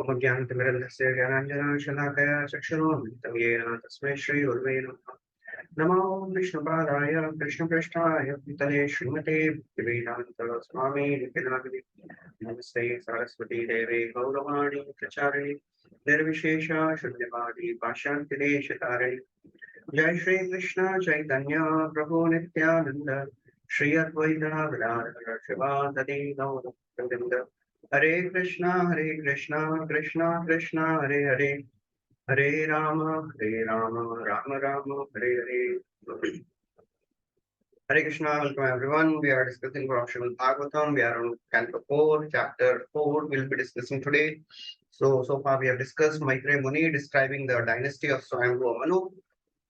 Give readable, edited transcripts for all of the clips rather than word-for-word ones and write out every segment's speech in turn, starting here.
उपज्ञानतिमिरन्दस्य ज्ञानाञ्जनशलाकया चक्षुरुन्मिलितं येन तस्मै श्रीगुरवे नमः। नमो विष्णुपादाय कृष्णपृष्ठाय भूतले श्रीमते वेदान्तस्वामी निखिलाविदे नमस्ते सरस्वती देवे गौरवाणी प्रचारिणे निर्विशेष शून्यवादी पाशान्तिदेशतारिणे जय श्री कृष्ण चैतन्य प्रभु नित्यानंद श्री अद्वैत गदाधर शिवासदि गौरवृंद हरे Krishna Krishna Krishna Hare Hare Hare Ram Ram Ram Hare Hare Hare Krishna, welcome everyone. We are discussing from Srimad Bhagavatam. We are on Canto 4, Chapter 4. We'll be discussing today. So far we have discussed Maitreya Muni describing the dynasty of Swayambhu Manu.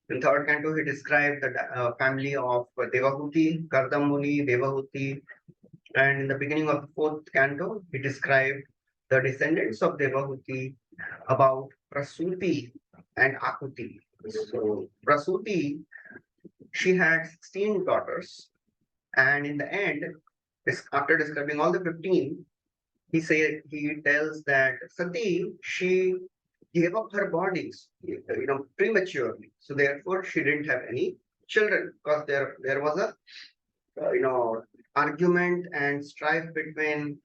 In third canto, he described the family of Devahuti, Kardam Muni, Devahuti. And in the beginning of the fourth canto, he described the descendants of Devahuti about Prasuti and Akuti. So Prasuti, she had 16 daughters, and in the end, after describing all the 15, he tells that Sati, she gave up her bodies, prematurely. So therefore, she didn't have any children because there was a argument and strife between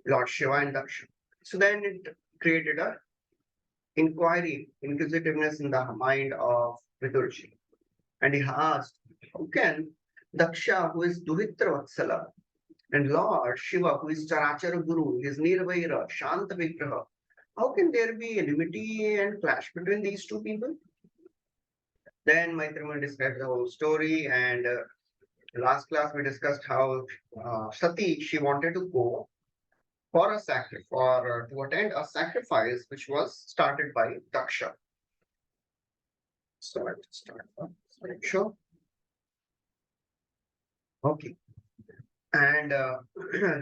Lord Shiva and Daksha. So then it created a inquisitiveness in the mind of Vidurji. And he asked, how can Daksha, who is Duhitra Vatsala, and Lord Shiva, who is Charachara Guru, is Nirvaira, Shanta Vigraha, how can there be enmity and clash between these two people? Then Maitreya Muni describes the whole story, and last class we discussed how Sati, she wanted to go for a sacrifice, or to attend a sacrifice which was started by Daksha. So let's start. Sure. Okay. And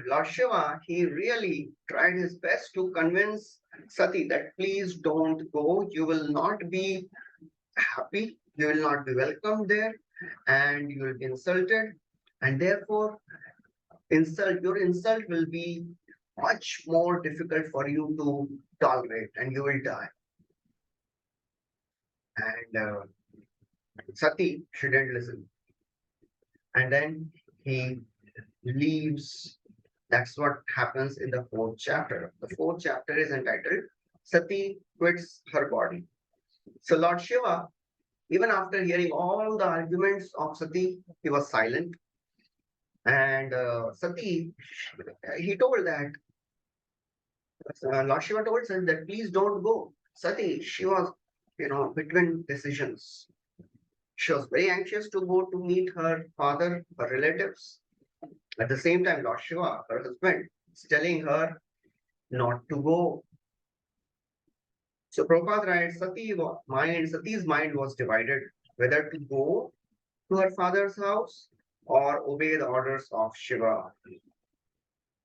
Lord Shiva, he really tried his best to convince Sati that please don't go. You will not be happy. You will not be welcome there, and you will be insulted. And therefore, your insult will be much more difficult for you to tolerate, and you will die. And Sati shouldn't listen. And then he leaves. That's what happens in the fourth chapter. The fourth chapter is entitled Sati Quits Her Body. So Lord Shiva, even after hearing all the arguments of Sati, he was silent. And Sati, he told that, Lord Shiva told us that please don't go. Sati, she was, between decisions. She was very anxious to go to meet her father, her relatives. At the same time, Lord Shiva, her husband, is telling her not to go. So Prabhupada writes, Sati's mind was divided whether to go to her father's house or obey the orders of Shiva.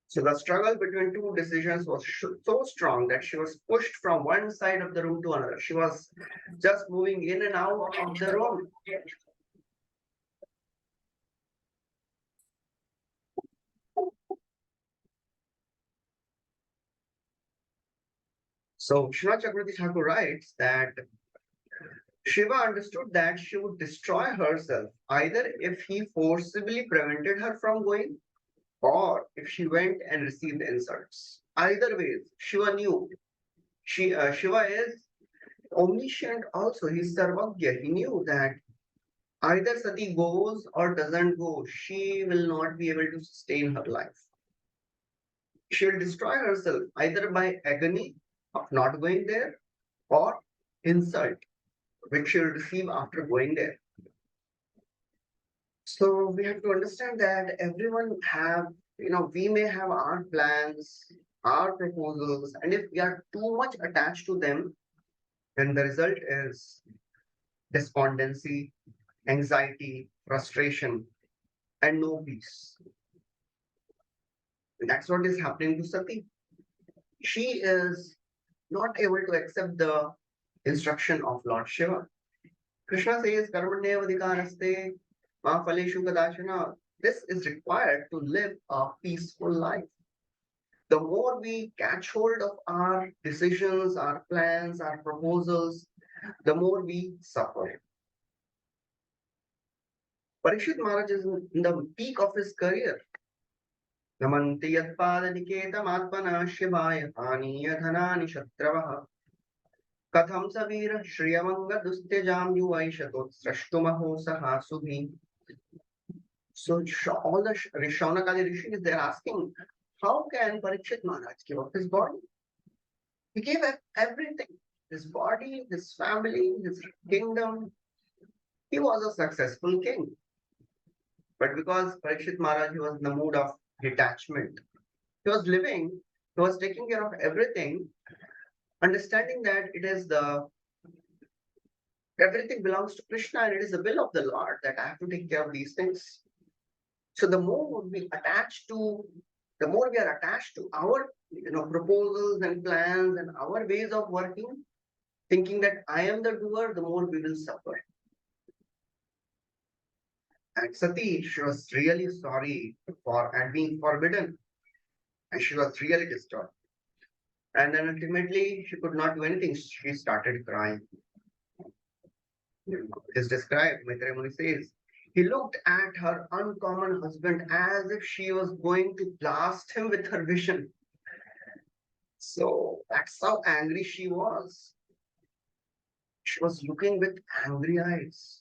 So the struggle between two decisions was so strong that she was pushed from one side of the room to another. She was just moving in and out of the room. So Srimad Chakravarti Thakur writes that Shiva understood that she would destroy herself either if he forcibly prevented her from going or if she went and received insults. Either way, Shiva knew. Shiva is omniscient also. He's Sarvagya. He knew that either Sati goes or doesn't go, she will not be able to sustain her life. She will destroy herself either by agony of not going there or insult, which she will receive after going there. So we have to understand that everyone have, we may have our plans, our proposals, and if we are too much attached to them, then the result is despondency, anxiety, frustration, and no peace. And that's what is happening to Sati. She is not able to accept the instruction of Lord Shiva. Krishna says, Karmanevadikaraste ma phaleshu kadashana. This is required to live a peaceful life. the more we catch hold of our decisions, our plans, our proposals, the more we suffer. Parikshit Maharaj is in the peak of his career. Namanti yatpadadiketam atmana shivaya haniya dhanani shatravah katham savira shriyamanga dustyajam yuvaishatot srashtumaho sahasubhi. So all the Shaunakali Rishis, they're asking, how can Parikshit Maharaj give up his body? He gave up everything, his body, his family, his kingdom. He was a successful king. But because Parikshit Maharaj, he was in the mood of detachment. He was living, he was taking care of everything, understanding that it is the everything belongs to Krishna and it is the will of the Lord that I have to take care of these things. So the more we attach to, the more we are attached to our proposals and plans and our ways of working, thinking that I am the doer, the more we will suffer. And Sati, she was really sorry for and being forbidden. And she was really disturbed. And then ultimately she could not do anything. She started crying. It is described, Maitreya Muni says, he looked at her uncommon husband as if she was going to blast him with her vision. So that's how angry she was. She was looking with angry eyes.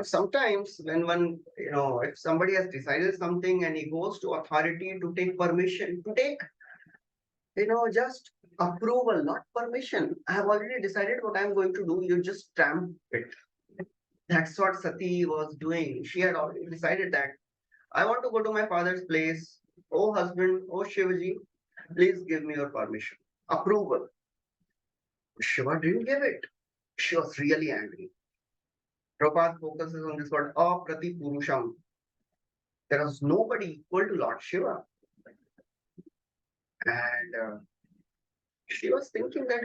Sometimes when one, if somebody has decided something and he goes to authority to take permission, to take, just approval, not permission. I have already decided what I'm going to do. You just stamp it. That's what Sati was doing. She had already decided that I want to go to my father's place. Oh, husband, oh, Shivaji, please give me your permission. Approval. Shiva didn't give it. She was really angry. Prabhupada focuses on this word, aprati purusham. There was nobody equal to Lord Shiva. And she was thinking that,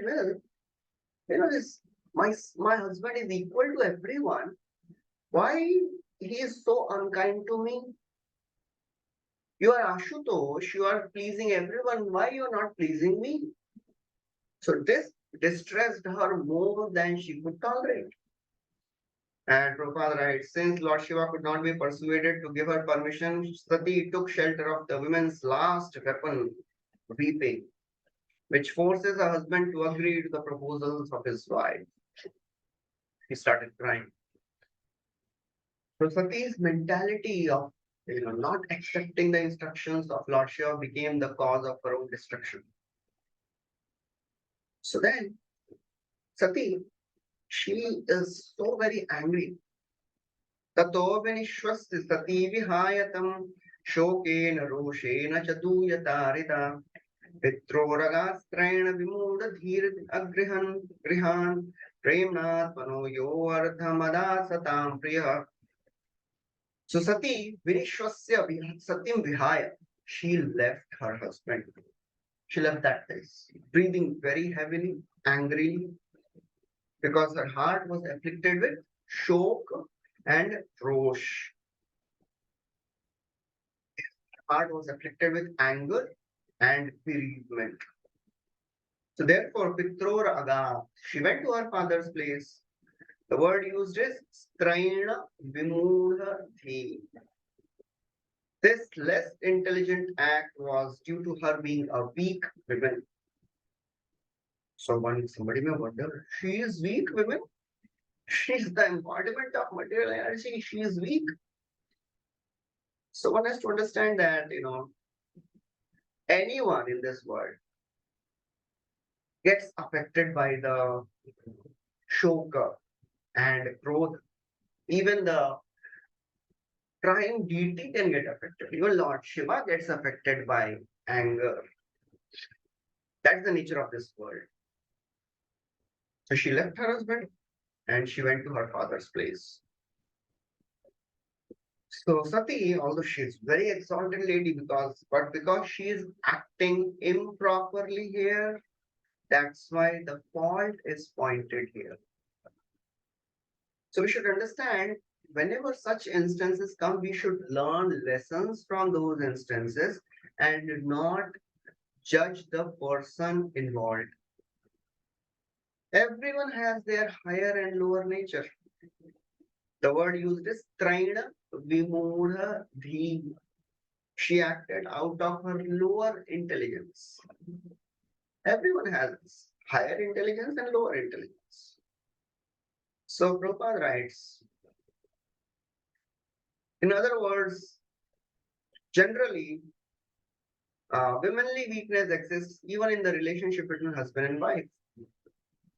well, this my husband is equal to everyone. Why he is so unkind to me? You are Ashutosh, you are pleasing everyone. Why you are not pleasing me? So this distressed her more than she could tolerate. And Prabhupada writes, since Lord Shiva could not be persuaded to give her permission, Sati took shelter of the women's last weapon, weeping, which forces her husband to agree to the proposals of his wife. He started crying. So Sati's mentality of not accepting the instructions of Lord Shiva became the cause of her own destruction. So then Sati, she is so very angry. Tato vinishwasti sati vihayatam shokena roshena chaduyatarita pitroragastrena vimudadhir agrihan grihan premnat mano yo ardhamada satam priya. So Sati vinishwasya satyam vihaya, she left her husband. She left that place, breathing very heavily, angrily, because her heart was afflicted with shok and rosh. Her heart was afflicted with anger and bereavement. So therefore, Pitror Aga, she went to her father's place. The word used is Straina Vimudha Thi. This less intelligent act was due to her being a weak woman. So somebody may wonder, she is weak woman? She is the embodiment of material energy. She is weak. So one has to understand that, anyone in this world gets affected by the shoka and growth. Even the prime deity can get affected. Even Lord Shiva gets affected by anger. That's the nature of this world. So she left her husband and she went to her father's place. So Sati, although she is very exalted lady, because she is acting improperly here, that's why the fault is pointed here. So we should understand whenever such instances come, we should learn lessons from those instances and not judge the person involved. Everyone has their higher and lower nature. The word used is traina vimudha dhi. She acted out of her lower intelligence. Everyone has higher intelligence and lower intelligence. So Prabhupada writes, in other words, generally, womanly weakness exists even in the relationship between husband and wife.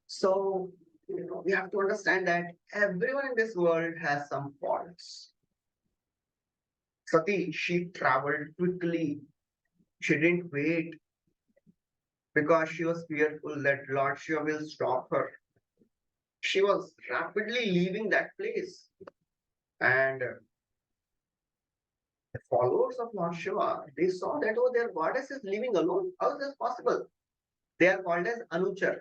So, we have to understand that everyone in this world has some faults. Sati, she traveled quickly. She didn't wait because she was fearful that Lord Shiva will stop her. She was rapidly leaving that place. And the followers of Lord Shiva, they saw that, oh, their goddess is leaving alone. How is this possible? They are called as Anuchar.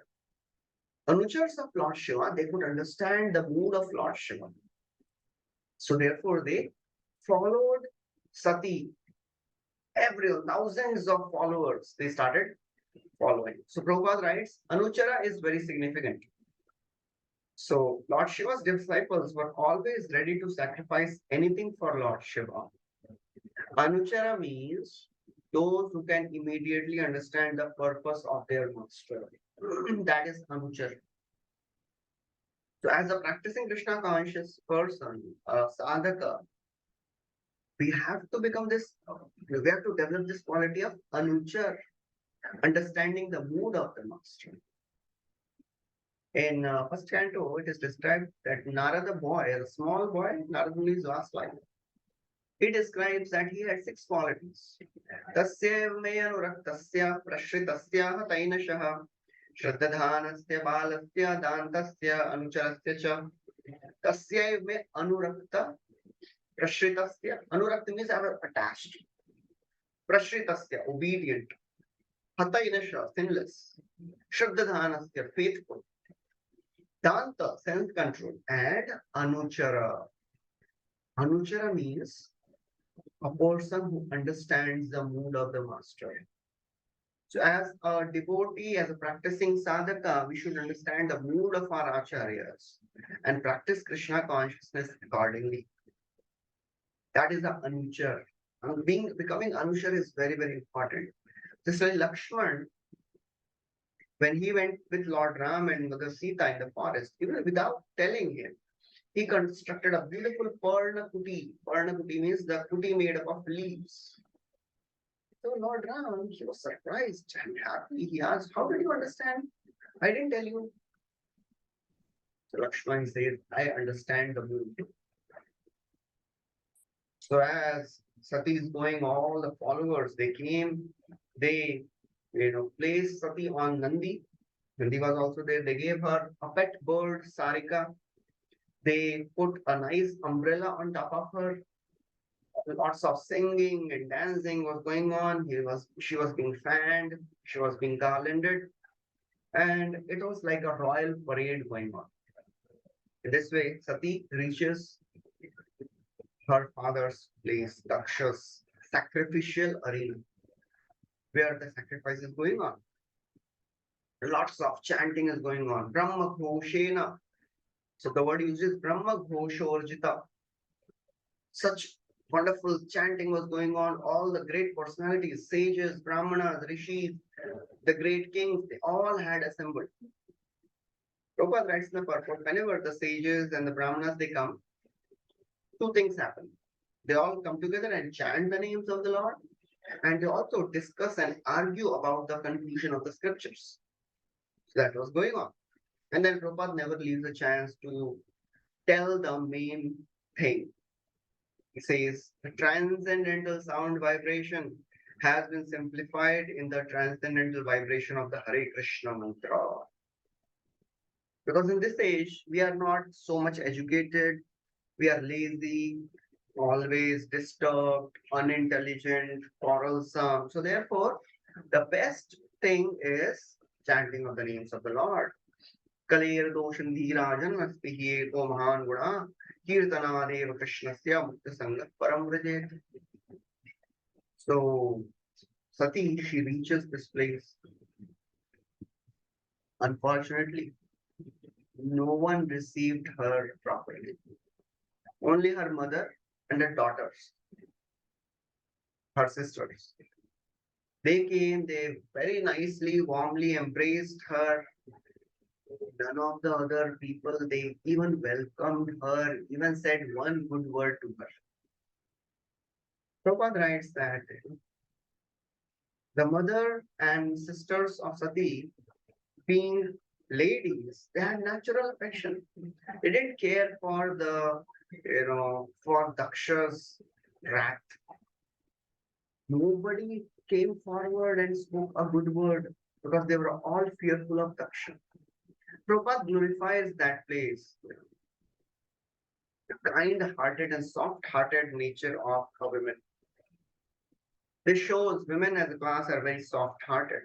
Anuchars of Lord Shiva, they could understand the mood of Lord Shiva. So therefore, they followed Sati. Everyone, thousands of followers, they started following. So Prabhupada writes, Anuchara is very significant. So Lord Shiva's disciples were always ready to sacrifice anything for Lord Shiva. Anuchara means those who can immediately understand the purpose of their master. That is Anuchara. So as a practicing Krishna conscious person, a sadhaka, we have to become this, we have to develop this quality of Anuchar, understanding the mood of the master. In first canto, it is described that Narada boy, a small boy, Narada Muni's last line, he describes that he had 6 qualities. Tasya me anuraktasya prashritasya tainashaha shraddadhanasya balasya dantasya anucharasya cha tasya me anurakta prashritasya. Anurakta means I was attached. Prashritasya, obedient. Hatainasha, sinless. Shraddadhanasya, faithful. Danta, self-control. And Anuchara. Anuchara means a person who understands the mood of the master. So as a devotee, as a practicing sadhaka, we should understand the mood of our acharyas and practice Krishna consciousness accordingly. That is the Anuchar. Becoming Anuchar is very, very important. Just like Lakshman, when he went with Lord Ram and Mother Sita in the forest, even without telling him, he constructed a beautiful Parna Kuti. Parna Kuti means the kuti made up of leaves. So Lord Ram, he was surprised and happy. He asked, how did you understand? I didn't tell you. So Lakshman says, I understand the mood. So as Sati is going, all the followers, they came, they placed Sati on Nandi. Nandi was also there. They gave her a pet bird, Sarika. They put a nice umbrella on top of her. Lots of singing and dancing was going on. She was being fanned. She was being garlanded. And it was like a royal parade going on. In this way, Sati reaches her father's place, Daksha's sacrificial arena, where the sacrifice is going on. Lots of chanting is going on. Brahma Ghoshena. So the word used is Brahma Ghoshorjita. Such wonderful chanting was going on. All the great personalities, sages, brahmanas, rishis, the great kings, they all had assembled. Prabhupada writes in the purport, whenever the sages and the brahmanas they come, 2 things happen. They all come together and chant the names of the Lord, and they also discuss and argue about the conclusion of the scriptures. So that was going on. And then Prabhupada never leaves a chance to tell the main thing. He says, the transcendental sound vibration has been simplified in the transcendental vibration of the Hare Krishna mantra. Because in this age, we are not so much educated, we are lazy, always disturbed, unintelligent, quarrelsome. So therefore, the best thing is chanting of the names of the Lord. Kalir doshan dhirajan aspihi to mahan guna kirtanadeva krishnasya mukta sangat param vrajet. So Sati, she reaches this place. Unfortunately, no one received her properly. Only her mother and her daughters, her sisters. They came, they very nicely, warmly embraced her. None of the other people, they even welcomed her, even said one good word to her. Prabhupada writes that the mother and sisters of Sati, being ladies, they had natural affection. They didn't care for for Daksha's wrath. Nobody came forward and spoke a good word because they were all fearful of Daksha. Prabhupada glorifies that place, the kind-hearted and soft-hearted nature of a woman. This shows women as a class are very soft-hearted.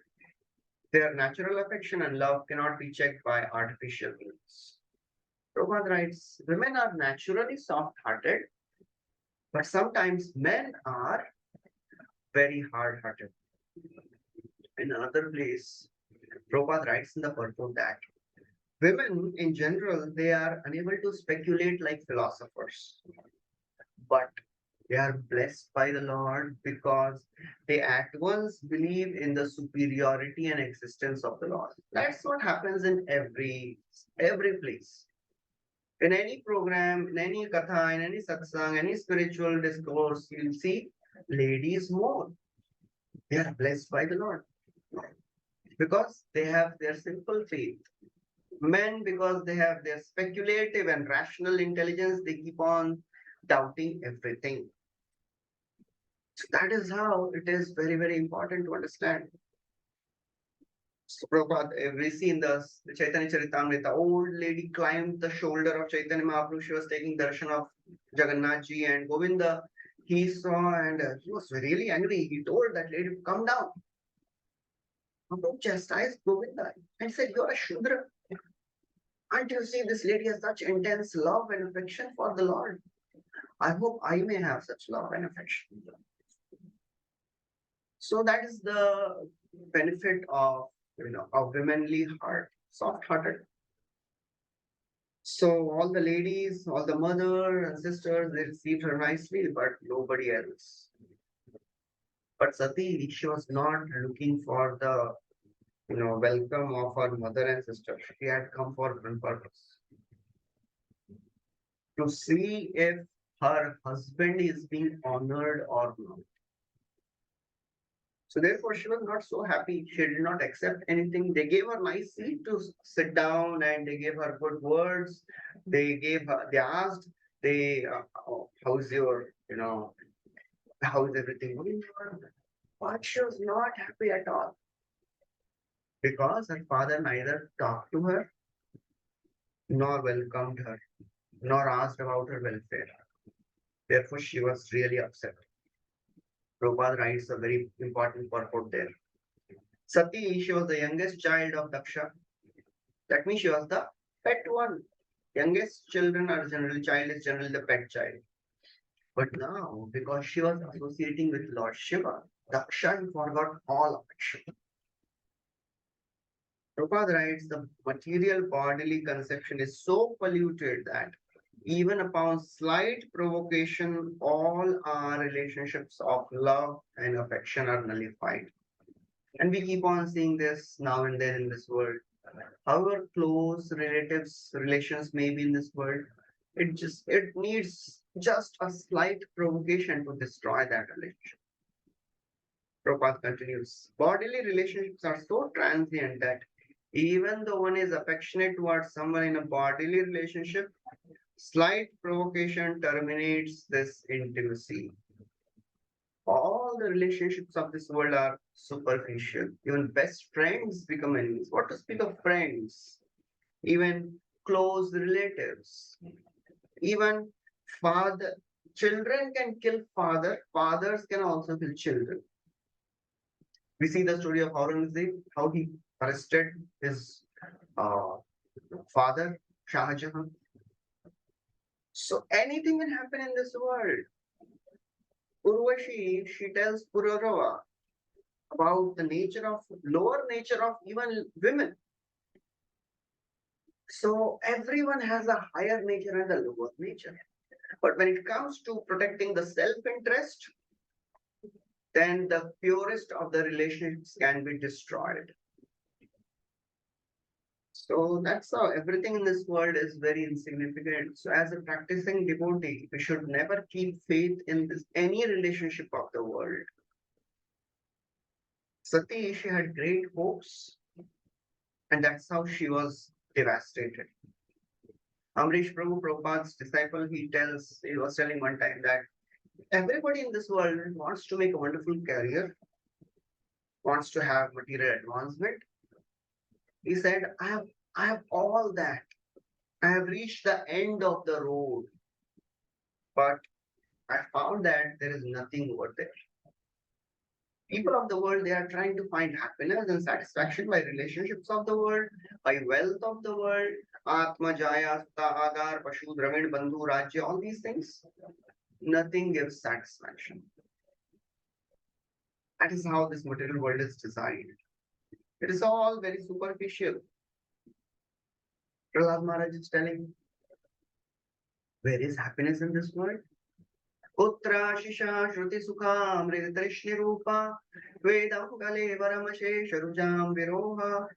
Their natural affection and love cannot be checked by artificial means. Prabhupada writes, women are naturally soft-hearted, but sometimes men are very hard-hearted. In another place, Prabhupada writes in the purport that women in general, they are unable to speculate like philosophers, but they are blessed by the Lord because they at once believe in the superiority and existence of the Lord. That's what happens in every place. In any program, in any katha, in any satsang, any spiritual discourse, you'll see ladies more. They are blessed by the Lord because they have their simple faith. Men, because they have their speculative and rational intelligence, they keep on doubting everything. So that is how it is very, very important to understand. So Prabhupada, we see in the Chaitanya Charitamrita, old lady climbed the shoulder of Chaitanya Mahaprabhu. She was taking darshan of Jagannath Ji and Govinda. He saw and he was really angry. He told that lady to come down. Mahaprabhu chastised Govinda and said, "You are a Shudra. Can't you see this lady has such intense love and affection for the Lord? I hope I may have such love and affection." So that is the benefit of a womanly heart, soft-hearted. So all the ladies, all the mother and sisters, they received her nicely, but nobody else. But Sati, she was not looking for the welcome of her mother and sister. She had come for one purpose: to see if her husband is being honored or not. So therefore, she was not so happy. She did not accept anything. They gave her nice seat to sit down, and they gave her good words. They asked, how's your, how is everything going on? But she was not happy at all because her father neither talked to her, nor welcomed her, nor asked about her welfare. Therefore, she was really upset. Prabhupada writes a very important purport there. Sati, she was the youngest child of Daksha. That means she was the pet one. Youngest children are generally, child is generally the pet child. But now, because she was associating with Lord Shiva, Daksha forgot all affection. Prabhupada writes the material bodily conception is so polluted that even upon slight provocation, all our relationships of love and affection are nullified. And we keep on seeing this now and then in this world. However close relatives relations may be in this world, it needs just a slight provocation to destroy that relationship. Prabhupada continues. Bodily relationships are so transient that even though one is affectionate towards someone in a bodily relationship, slight provocation terminates this intimacy. All the relationships of this world are superficial. Even best friends become enemies. What to speak of friends? Even close relatives. Even father, children can kill father, fathers can also kill children. We see the story of Aurangzeb, how he arrested his uh, father, Shah Jahan. So anything can happen in this world. Urvashi, she tells Pururava about the nature of lower nature of even women. So everyone has a higher nature and a lower nature. But when it comes to protecting the self-interest, then the purest of the relationships can be destroyed. So that's how everything in this world is very insignificant. So as a practicing devotee, we should never keep faith in any relationship of the world. Sati, she had great hopes, and that's how she was devastated. Amrish Prabhupada's disciple, he was telling one time that everybody in this world wants to make a wonderful career, wants to have material advancement. He said, I have all that. I have reached the end of the road, but I found that there is nothing over there. People of the world, they are trying to find happiness and satisfaction by relationships of the world, by wealth of the world, Atma, Jaya, Sutta, Adar, Pashu, Dravid, Bandhu, Rajya, all these things. Nothing gives satisfaction. That is how this material world is designed. It is all very superficial. Prahlad Maharaj is telling, where is happiness in this world? Putra Shisha Shruti Sukha Amrit Trishni Rupa Vedam Gale Varamashe Sharujam Viroha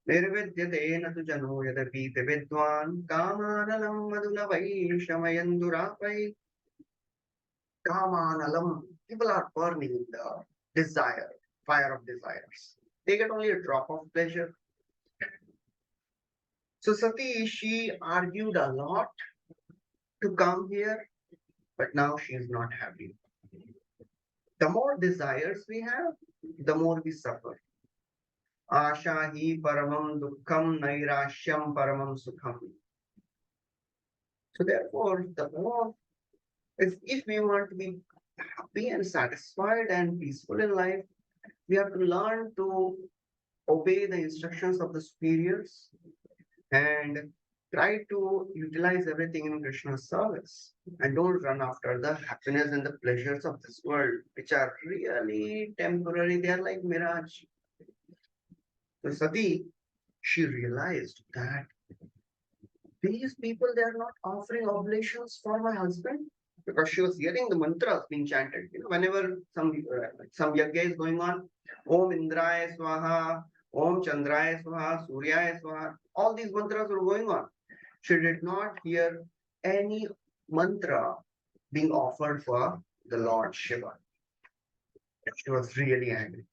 Nirvidyate Natu Jano Yadapi Vidwan Kamanalam Madulavai Shamayandurapai Kamanalam. People are burning in the desire, fire of desires. They get only a drop of pleasure. So Sati, she argued a lot to come here, but now she is not happy. The more desires we have, the more we suffer. Asha hi paramam dukkham nairashyam paramam sukham. So therefore, the more if we want to be happy and satisfied and peaceful in life, we have to learn to obey the instructions of the superiors and try to utilize everything in Krishna's service and don't run after the happiness and the pleasures of this world, which are really temporary. They are like mirage. So Sati, she realized that these people, they are not offering oblations for my husband because she was hearing the mantras being chanted. You know, whenever some yajna is going on, Om Indraya Swaha, Om Chandraya Swaha, Suryaya Swaha, all these mantras were going on. She did not hear any mantra being offered for the Lord Shiva. She was really angry.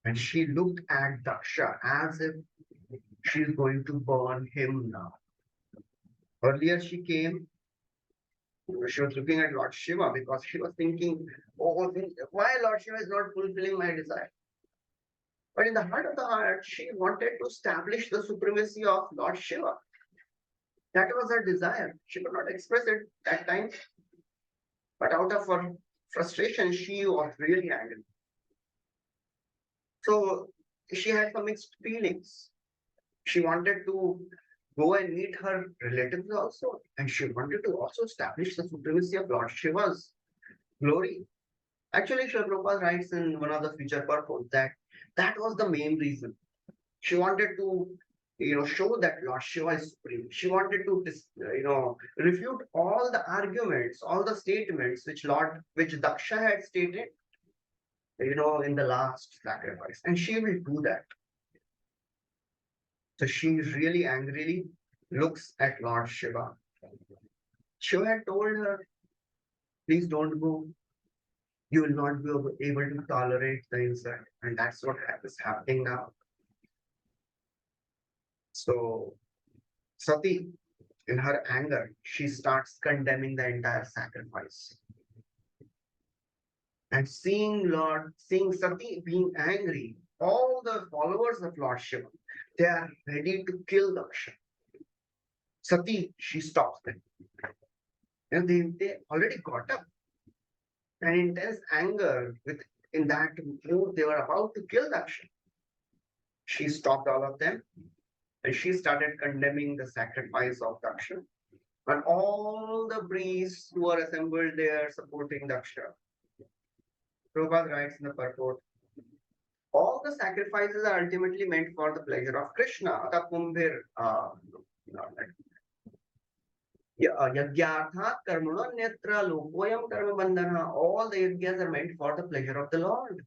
And she looked at Daksha as if she's going to burn him now. Earlier she came, she was looking at Lord Shiva because she was thinking, oh, why Lord Shiva is not fulfilling my desire? But in the heart of the heart, she wanted to establish the supremacy of Lord Shiva. That was her desire. She could not express it that time, but out of her frustration, she was really angry. So she had some mixed feelings. She wanted to go and meet her relatives also, and she wanted to also establish the supremacy of Lord Shiva's glory. Actually, Srila Prabhupada writes in one of the future purports that that was the main reason. She wanted to, show that Lord Shiva is supreme. She wanted to, refute all the arguments, all the statements which Daksha had stated, in the last sacrifice, and she will do that. So she really angrily looks at Lord Shiva. Shiva had told her, please don't go. You will not be able to tolerate the insult. And that's what is happening now. So Sati, in her anger, she starts condemning the entire sacrifice. And seeing Sati being angry, all the followers of Lord Shiva, they are ready to kill Daksha. Sati, she stops them. And they already got up. And intense anger in that mood, they were about to kill Daksha. She stopped all of them and she started condemning the sacrifice of Daksha. And all the priests who were assembled there supporting Daksha, Prabhupada writes in the purport, all the sacrifices are ultimately meant for the pleasure of Krishna. Ata kumbhir yagyarthat karmano netra lokoyam karma bandhana. All the yagyas are meant for the pleasure of the Lord.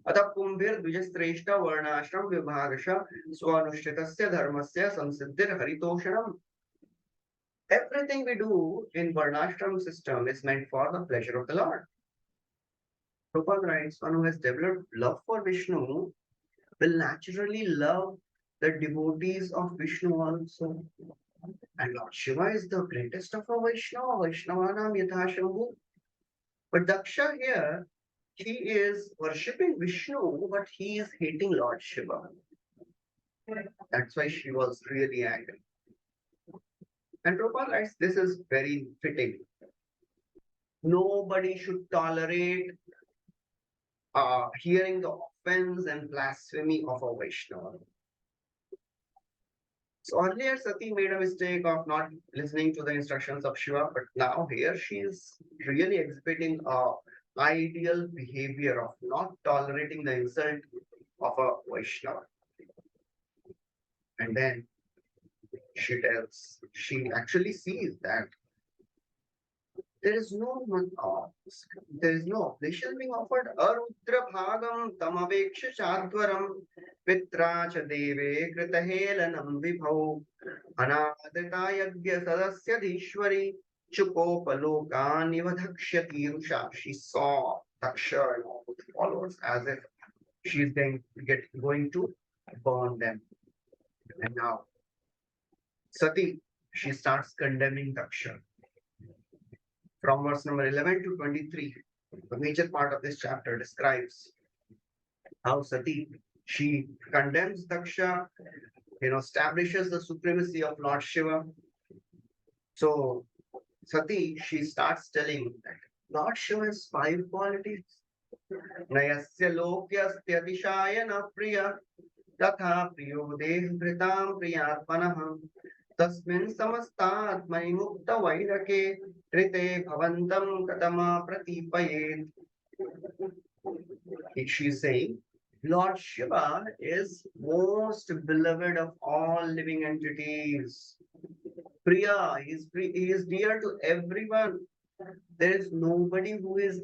Ata kumbhir dvijashreshta varnashram vibhagasha swanushchitasya dharmasya samsiddhir haritoshanam. Everything we do in varnashram system is meant for the pleasure of the Lord. Prabhupada writes, one who has developed love for Vishnu will naturally love the devotees of Vishnu also. And Lord Shiva is the greatest of our Vaishnava, Vaishnavanam Yathashambhu. But Daksha here, he is worshipping Vishnu, but he is hating Lord Shiva. That's why she was really angry. And Prabhupada writes, this is very fitting. Nobody should tolerate hearing the offense and blasphemy of a Vaishnava. So earlier Sati made a mistake of not listening to the instructions of Shiva, but now here she is really exhibiting a ideal behavior of not tolerating the insult of a Vaishnava. And then she actually sees that there is no oblation being offered. Arudra bhagam tamaveksha chadvaram pitra cha deve kritahelanam vibhau anadrita yagya sadasya dhishwari chupopalokan ivadhakshyati rusha. She saw Daksha and all the followers as if she is going to burn them. And now Sati, she starts condemning Daksha. From verse number 11 to 23, the major part of this chapter describes how Sati, she condemns Daksha, establishes the supremacy of Lord Shiva. So Sati, she starts telling that Lord Shiva has 5 qualities. Nayasya lokyasya dishayana priya tatha priyo dehvritam priyatmanah tasmin samastatmani mukta vairake trite bhavantam katama pratipayet. She is saying, Lord Shiva is most beloved of all living entities. Priya, he is dear to everyone. There is nobody who is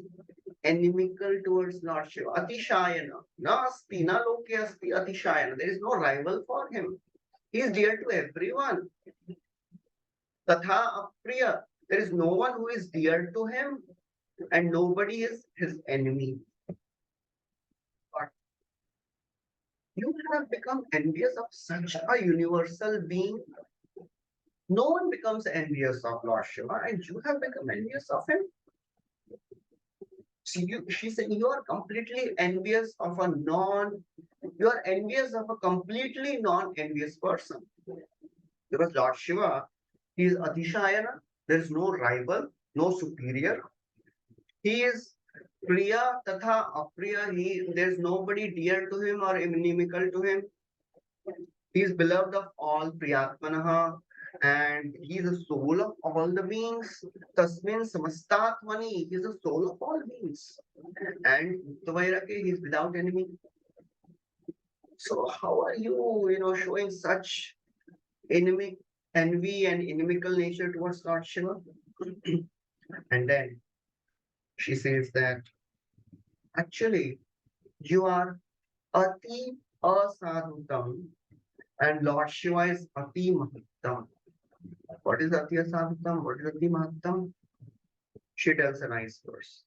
inimical towards Lord Shiva. Atishayana. Nasti, na loke asti atishayana. There is no rival for him. He is dear to everyone. Tatha apriya. There is no one who is dear to him, and nobody is his enemy. But you have become envious of such a universal being. No one becomes envious of Lord Shiva, and you have become envious of him. She said, you are completely envious of you are envious of a completely non-envious person. Because Lord Shiva, he is Atishayana, there is no rival, no superior. He is Priya Tatha Apriya, there is nobody dear to him or inimical to him. He is beloved of all Priyatmanaha, and he is the soul of all the beings. Tasmin Samastatmani, he is the soul of all beings. And Mukta he is without enemy. So how are you, showing such envy and inimical nature towards Lord Shiva? And then she says that actually you are Ati Asadhutam and Lord Shiva is Ati Mahattam. What is Ati Asadhutam? What is Ati Mahattam? She tells a nice verse.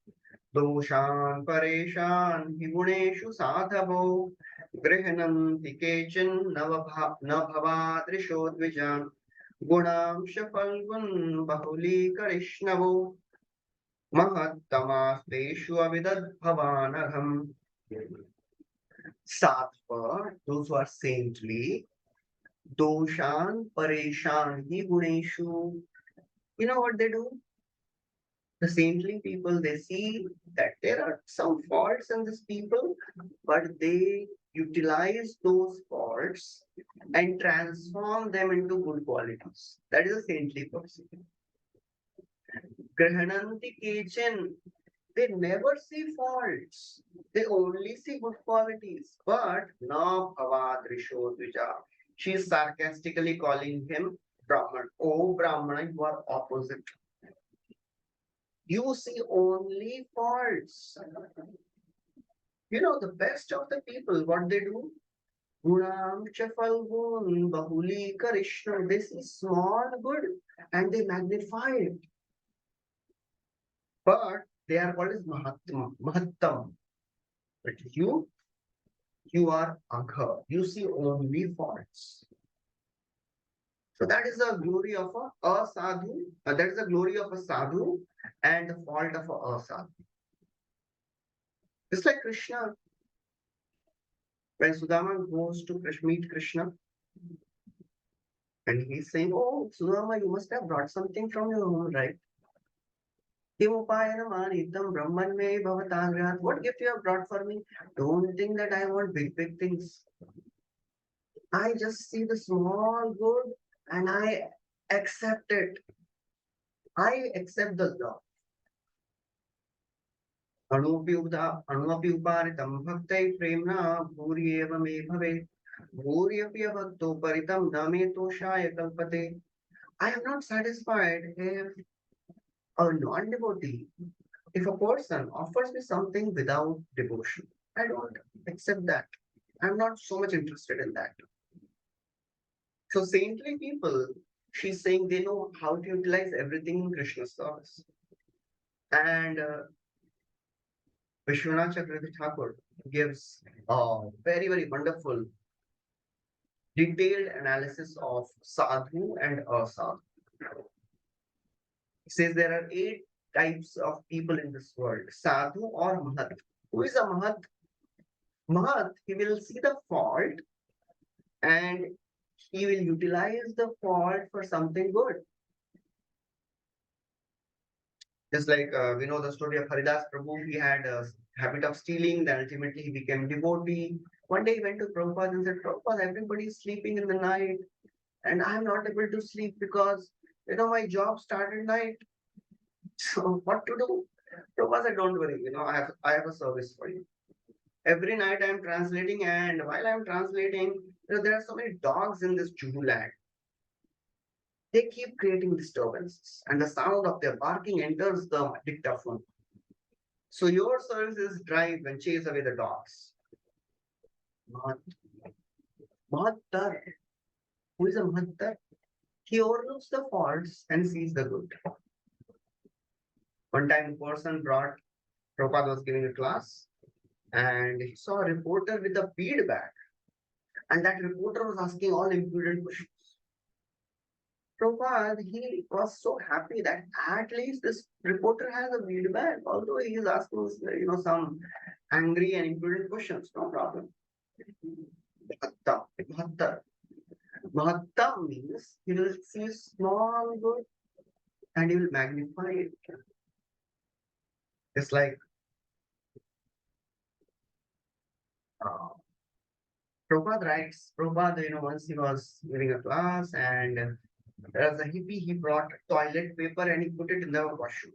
Doshan Pareshan Higuneshu Sadhavo Grihananti Kechin Navavadrishodvijan Gunamsha Falgun Bahuli Karishnavo Mahattamaspeshu Avidad Bhavanaham. Sattva, those who are saintly, Doshan Pareshan Higuneshu. You know what they do? The saintly people, they see that there are some faults in these people, but they utilize those faults and transform them into good qualities. That is a saintly person. Grahananti Kechin, They never see faults. They only see good qualities. But na bhavad risho dvija. She is sarcastically calling him Brahman. Oh, Brahmana, you are opposite. You see only faults. You know, the best of the people, what they do? Gunam Chafalgun Bahuli Karishna. They see small good and they magnify it. But they are called as Mahattam. But you are Agha. You see only faults. So that is the glory of a sadhu. That is the glory of a sadhu and the fault of a sadhu. It's like Krishna. When Sudama goes to meet Krishna, and he's saying, "Oh, Sudama, you must have brought something from your home, right? What gift you have brought for me? Don't think that I want big things. I just see the small good and I accept it. I accept the law. अणुपि उपारितं भक्तैः प्रेम्णा भूर्येव मे भवेत् भूर्यपि अभक्तोपरितं न मे तोषाय कल्पते. I am not satisfied if a non-devotee, if a person offers me something without devotion. I don't accept that. I'm not so much interested in that. So saintly people, she's saying they know how to utilize everything in Krishna's service. And Vishwanath Chakravarti Thakur gives a very wonderful, detailed analysis of sadhu and asadhu. He says there are 8 types of people in this world, sadhu or mahat. Who is a mahat? Mahat, he will see the fault and he will utilize the fault for something good. Just like we know the story of Haridas Prabhu, he had a habit of stealing, then ultimately he became devotee. One day he went to Prabhupada and said, Prabhupada, everybody is sleeping in the night and I am not able to sleep because, my job started night. So what to do? Prabhupada said, don't worry, I have a service for you. Every night I am translating, and while I am translating, there are so many dogs in this Juhu land. They keep creating disturbances, and the sound of their barking enters the dictaphone. So your service is drive and chase away the dogs. Mahattar. Who is a Mahattar? He overlooks the faults and sees the good. One time a person Prabhupada was giving a class, and he saw a reporter with a bead bag. And that reporter was asking all impudent questions. Prabhupada, he was so happy that at least this reporter has a bead bag, although he is asking, some angry and impudent questions, no problem. Mahattam means he will see small good and he will magnify it. It's like Prabhupada writes, Prabhupada, once he was giving a class and there was a hippie, he brought toilet paper and he put it in the washroom.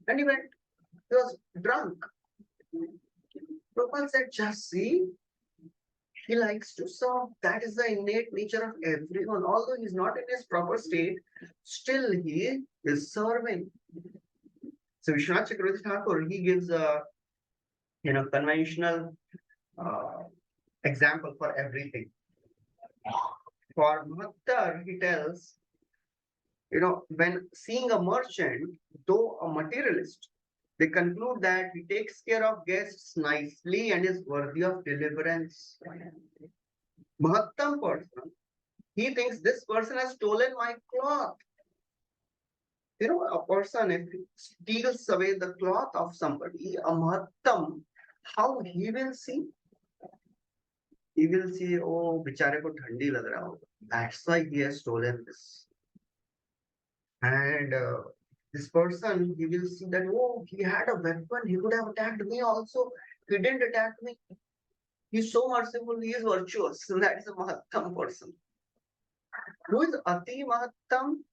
And he was drunk. Prabhupada said, just see, he likes to serve. That is the innate nature of everyone. Although he's not in his proper state, still he is serving. So Vishwanath Chakravarti Thakur, he gives a conventional example for everything. For Mahattar, he tells, when seeing a merchant, though a materialist, they conclude that he takes care of guests nicely and is worthy of deliverance. Mahattam person, he thinks this person has stolen my cloth. A person, if he steals away the cloth of somebody, a Mahattam, how he will see? He will see, oh, bichare ko thandi lag raha hoga. That's why he has stolen this. And this person, he will see that, oh, he had a weapon. He could have attacked me also. He didn't attack me. He's so merciful. He is virtuous. That is a Mahattam person. Who is Ati Mahattam?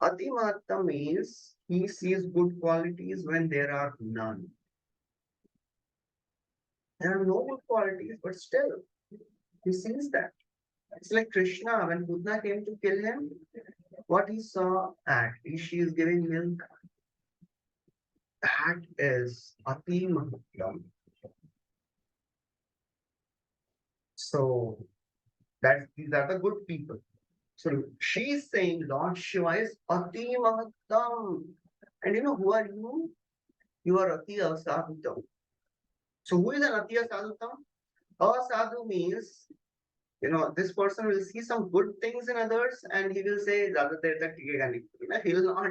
Atimatta means he sees good qualities when there are none. There are no good qualities, but still he sees that. It's like Krishna when Putna came to kill him. What he saw at she is giving milk. That is Atimatta. So that these are the good people. So she's saying Lord Shiva is Ati Mahattam. And you know who are you? You are Ati Asadhutam. So who is an Ati Asadhutam? Asadhu means, this person will see some good things in others and he will say, Zada der tak tikega nahi. He will not,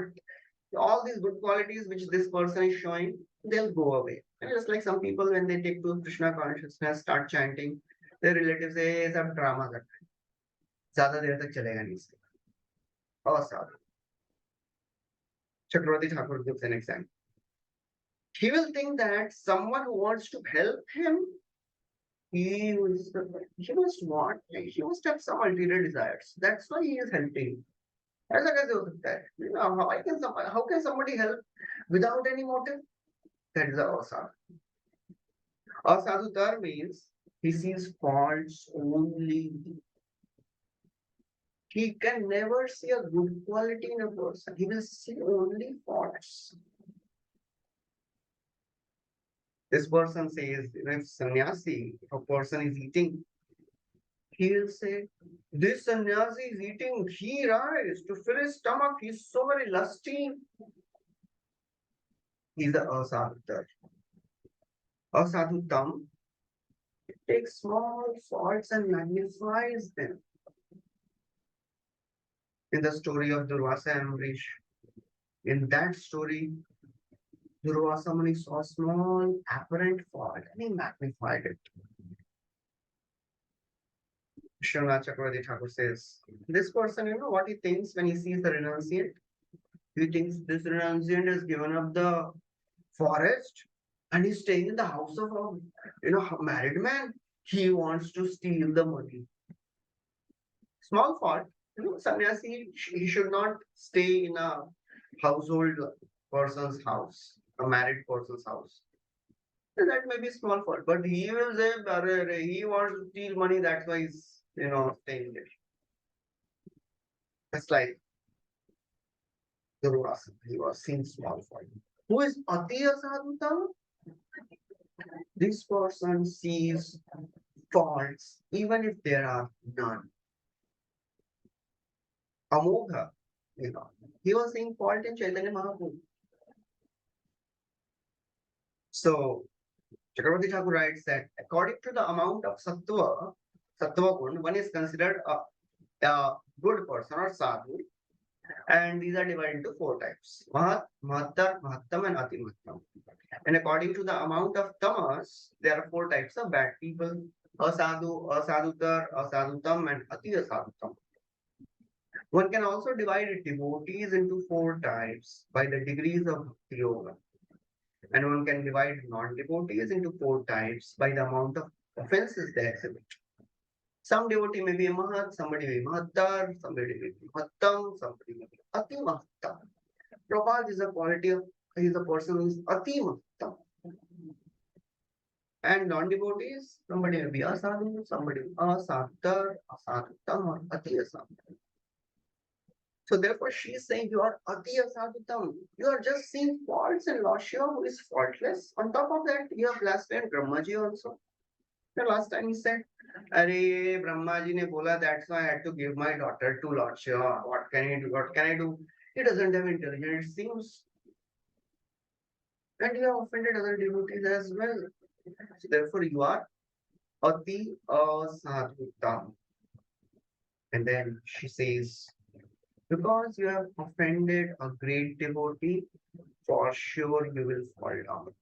all these good qualities which this person is showing, they'll go away. And just like some people, when they take to Krishna consciousness, start chanting, their relatives say, सब drama करते हैं, ज्यादा देर तक चलेगा नहीं इसके. Asadhu. Chakravarti Thakur gives an example. He will think that someone who wants to help him, he must have some ulterior desires. That's why he is helping. ऐसा कैसे हो सकता है? How can somebody help without any motive? That is a asadhu. Asadhutar means he sees faults only. He can never see a good quality in a person. He will see only faults. This person says, if sannyasi, if a person is eating, he will say, this sannyasi is eating ghee rice to fill his stomach. He's so very lusty. He's the asadhutar. Asadhutam takes small faults and magnifies them. In the story of Durvasa and Amrish, in that story, Durvasa Muni saw a small apparent fault and he magnified it. Srinath Chakravarti Thakur says, this person, what he thinks when he sees the renunciant? He thinks this renunciant has given up the forest and he's staying in the house of a married man. He wants to steal the money. Small fault. Sannyasi, he should not stay in a household person's house, a married person's house. That may be small fault, but he will say, he wants to steal money, that's why he's, staying there. It's like Durvasa, he was seeing small fault. Who is Ati Asadhutam? This person sees faults even if there are none. Amogha, he was seeing fault in Chaitanya Mahaprabhu. So, Chakravarti Thakur writes that according to the amount of sattva gun, one is considered a good person or sadhu, and these are divided into four types: Mahat, Mahattar, Mahattam, and Ati Mahattam. And according to the amount of tamas, there are four types of bad people: Asadhu, Asadhutar, Asadhutam, and Ati Asadhutam. One can also divide devotees into four types by the degrees of Bhakti Yoga. And one can divide non-devotees into four types by the amount of offenses they exhibit. Some devotee may be a Mahat, somebody may be Mahattar, somebody may be Mahattam, somebody may be Ati Mahattam. Prabhupada is a quality of, he is a person who is Ati Mahattam. And non-devotees, somebody may be Asadhu, somebody Asadhar, Asadhutam, or Ati Asadhutam. So therefore, she is saying you are Ati Asadhutam. You are just seeing faults in Lord Shiva who is faultless. On top of that, you have blasphemed Brahmaji also. The last time he said, Are Brahmaji ne bola, that's why I had to give my daughter to Lord Shiva. What can I do? What can I do? He doesn't have intelligence, it seems. And you have offended other devotees as well. So therefore, you are Ati Asadhutam. And then she says, because you have offended a great devotee, for sure you will fall down.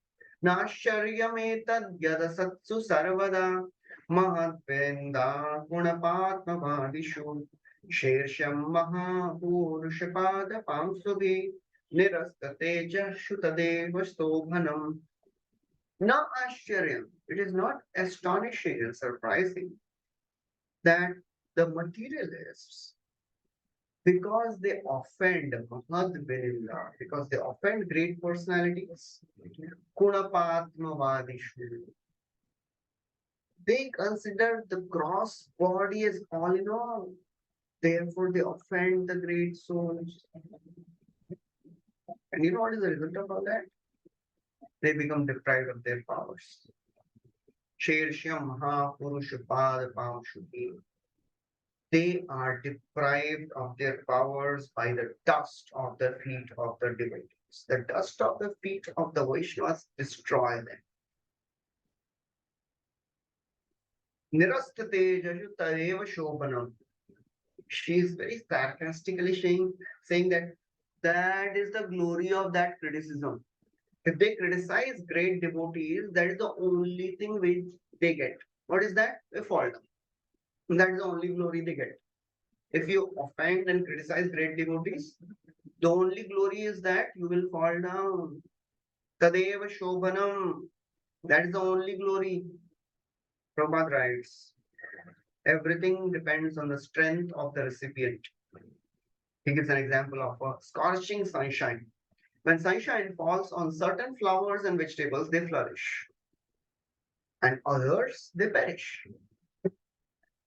Nasharyametad yadasatsu sarvada mahadvenda gunapatmavadishu shersham mahapurushapada pamsubhi nirastateja shutadeva stobhanam. Na asharyam. It is not astonishing and surprising that the materialists because they offend Mahad Vinilla, because they offend great personalities, Kunapatmavadishu. They consider the gross body as all in all. Therefore, they offend the great souls. And you know what is the result of all that? They become deprived of their powers. Shershyam Mahapurusha Pamshuti. They are deprived of their powers by the dust of the feet of the devotees. The dust of the feet of the Vaishnavas destroy them. Nirastate Jajutadeva Shobhanam. She is very sarcastically saying that that is the glory of that criticism. If they criticize great devotees, that is the only thing which they get. What is that? They fall down. That is the only glory they get. If you offend and criticize great devotees, the only glory is that you will fall down. Tadeva Shobhanam. That is the only glory. Prabhupada writes, everything depends on the strength of the recipient. He gives an example of a scorching sunshine. When sunshine falls on certain flowers and vegetables, they flourish, and others they perish.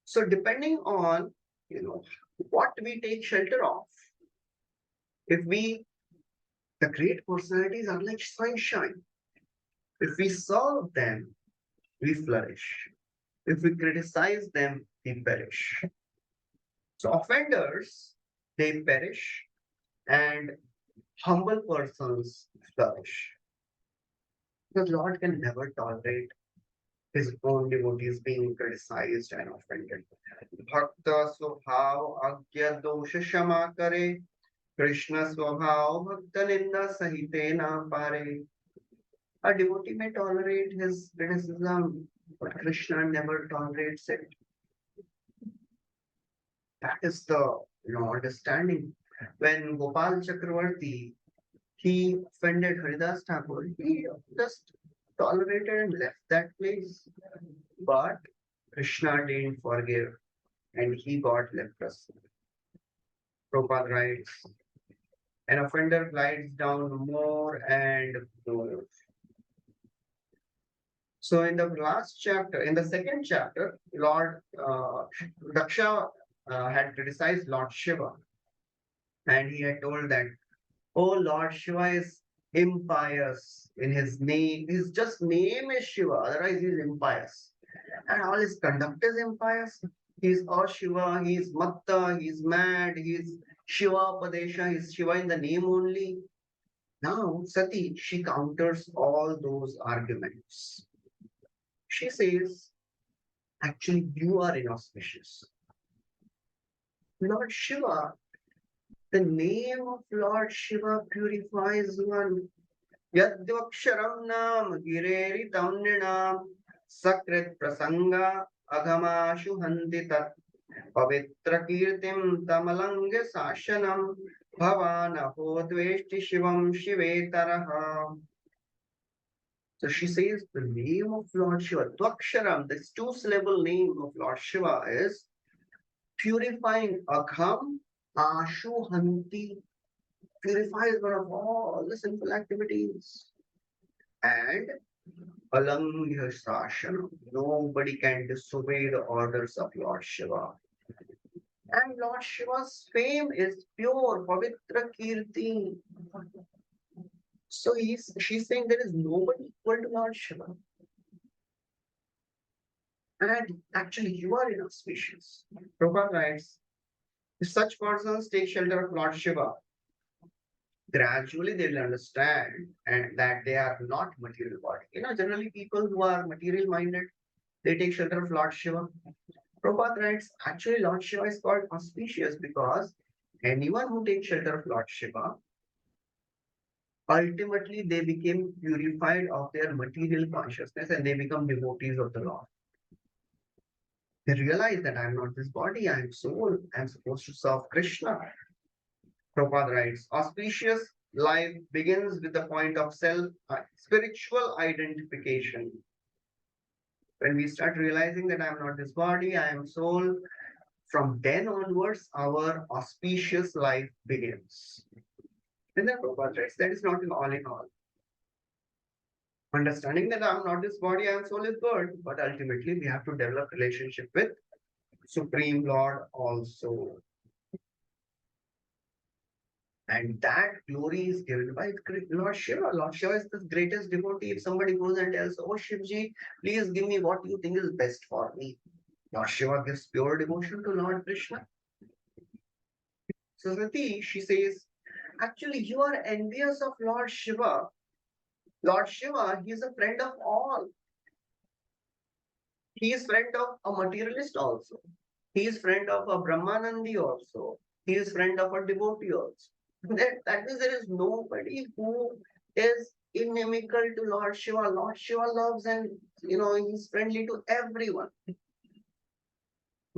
So depending on what we take shelter of, if we the great personalities are like sunshine. If we serve them, we flourish. If we criticize them, we perish. So offenders, they perish, and humble persons flourish. The Lord can never tolerate his own devotees being criticized and offended. Bhakta swabhav agya dosha shama kare, Krishna swabhav bhakta ninda sahite na pare. A devotee may tolerate his criticism, but Krishna never tolerates it. That is the understanding. When Gopal Chakravarti he offended Haridas Thakur, he just tolerated and left that place. But Krishna didn't forgive and he got leprosy. Prabhupada writes, an offender glides down more and more. So in the last chapter, in the second chapter, Lord Daksha had criticized Lord Shiva, and he had told that, oh, Lord Shiva is impious in his name. His just name is Shiva, otherwise he is impious. And all his conduct is impious. He's Shiva, he's Matta, he's mad, he's Shiva Padesha, he's Shiva in the name only. Now, Sati, she counters all those arguments. She says, actually, you are inauspicious. Lord Shiva, the name of Lord Shiva purifies one. Yadvaksharam nam gireri tamninam sakrit prasanga agamashu handitat pavitra kirtim tamalanga sashanam bhavana hodveshti shivam shivetaraha. So she says the name of Lord Shiva, Dvaksharam, this two-syllable name of Lord Shiva is purifying Agham, Ashu Hanti, purifies one of all the sinful activities. And Alangya Sashanam, nobody can disobey the orders of Lord Shiva. And Lord Shiva's fame is pure, Pavitra Kirti. So she's saying there is nobody equal to Lord Shiva. And actually, you are inauspicious. Prabhupada writes, if such persons take shelter of Lord Shiva, gradually they will understand and that they are not material body. Generally people who are material minded, they take shelter of Lord Shiva. Prabhupada writes, actually Lord Shiva is called auspicious because anyone who takes shelter of Lord Shiva, ultimately they became purified of their material consciousness and they become devotees of the Lord. They realize that I am not this body, I am soul, I am supposed to serve Krishna. Prabhupada writes, auspicious life begins with the point of spiritual identification. When we start realizing that I am not this body, I am soul, From then onwards, our auspicious life begins. And then Prabhupada writes, that is not all in all. Understanding that I'm not this body, I'm soul is good, but ultimately we have to develop relationship with Supreme Lord also. And that glory is given by Lord Shiva. Lord Shiva is the greatest devotee. If somebody goes and tells, oh Shivji, please give me what you think is best for me. Lord Shiva gives pure devotion to Lord Krishna. So Sati, she says, actually, you are envious of Lord Shiva. Lord Shiva, he is a friend of all. He is friend of a materialist also. He is friend of a Brahmanandi also. He is friend of a devotee also. That means there is nobody who is inimical to Lord Shiva. Lord Shiva loves and he's friendly to everyone.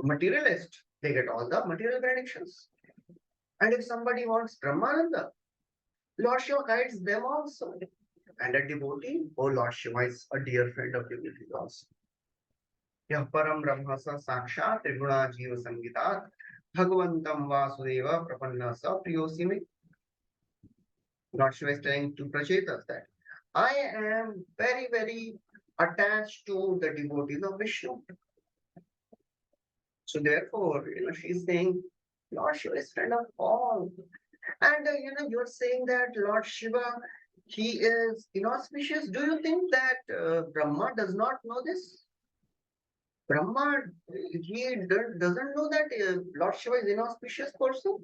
Materialist, they get all the material benedictions. And if somebody wants Brahmananda, Lord Shiva guides them also. And a devotee, oh Lord Shiva is a dear friend of devotees also. Yah param brahmasa sakshat triguna jiva sangitat bhagavantam vasudeva prapannasa priyosime. Lord Shiva is telling to Prachetas that I am very, very attached to the devotees of Vishnu. So therefore, she's saying Lord Shiva is friend of all. And you're saying that Lord Shiva, he is inauspicious. Do you think that Brahma does not know this? Brahma, he doesn't know that Lord Shiva is inauspicious person.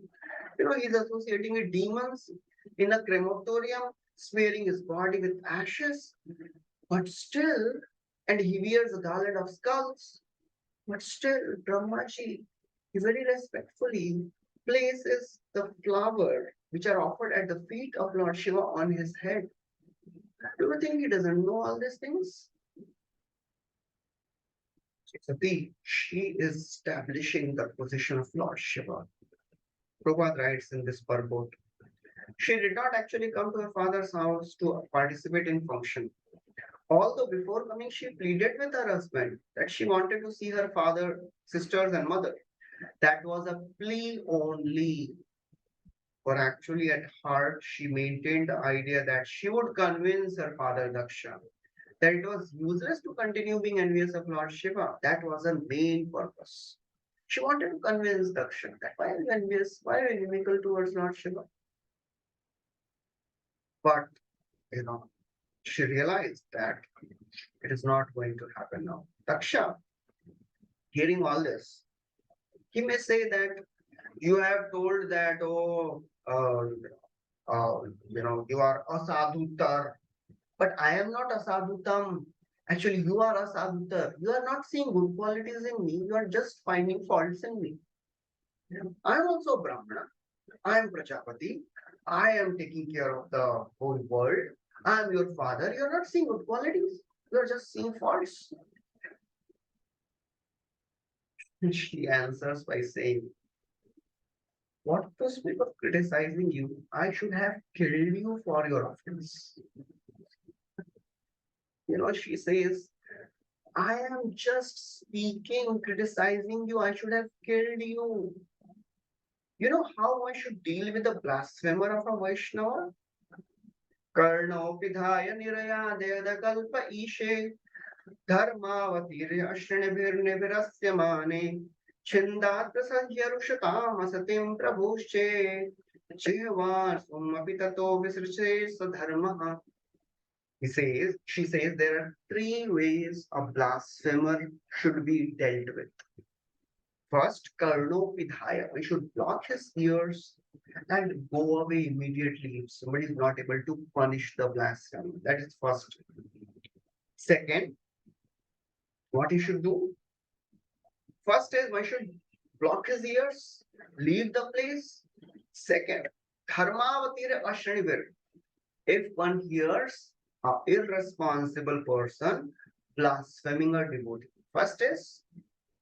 He's associating with demons in a crematorium, smearing his body with ashes. But still, and he wears a garland of skulls. But still, Brahmaji, he very respectfully places the flower which are offered at the feet of Lord Shiva on his head. Do you think he doesn't know all these things? Sati, she is establishing the position of Lord Shiva. Prabhupada writes in this purport, she did not actually come to her father's house to participate in function. Although before coming, she pleaded with her husband that she wanted to see her father, sisters, and mother. That was a plea only. For actually, at heart, she maintained the idea that she would convince her father Daksha that it was useless to continue being envious of Lord Shiva. That was her main purpose. She wanted to convince Daksha that why are you envious? Why are you inimical towards Lord Shiva? But, she realized that it is not going to happen now. Daksha, hearing all this, he may say that you have told that, you are asadhutar, but I am not asadhutam. Actually, you are asadhutar. You are not seeing good qualities in me. You are just finding faults in me. I am also Brahmana. I am Prajapati. I am taking care of the whole world. I am your father. You are not seeing good qualities. You are just seeing faults. She answers by saying, what was me of criticizing you? I should have killed you for your offense. She says, I am just speaking, criticizing you. I should have killed you. You know how I should deal with a blasphemer of a Vaishnava? Karnopidhaya niraya kalpa ishe dharmavatirya ashrinibhirnibhirasyamane chindatra sanhyarushataam asatim prabhusche jivar sumapi tato visriche sadharmaha. She says there are three ways a blasphemer should be dealt with. First, Karnopidhaya, we should block his ears and go away immediately if somebody is not able to punish the blasphemer. That is first. Second, what he should do? First is one should block his ears, leave the place. Second, Dharmavatira Ashranivir. If one hears an irresponsible person blaspheming a devotee, first is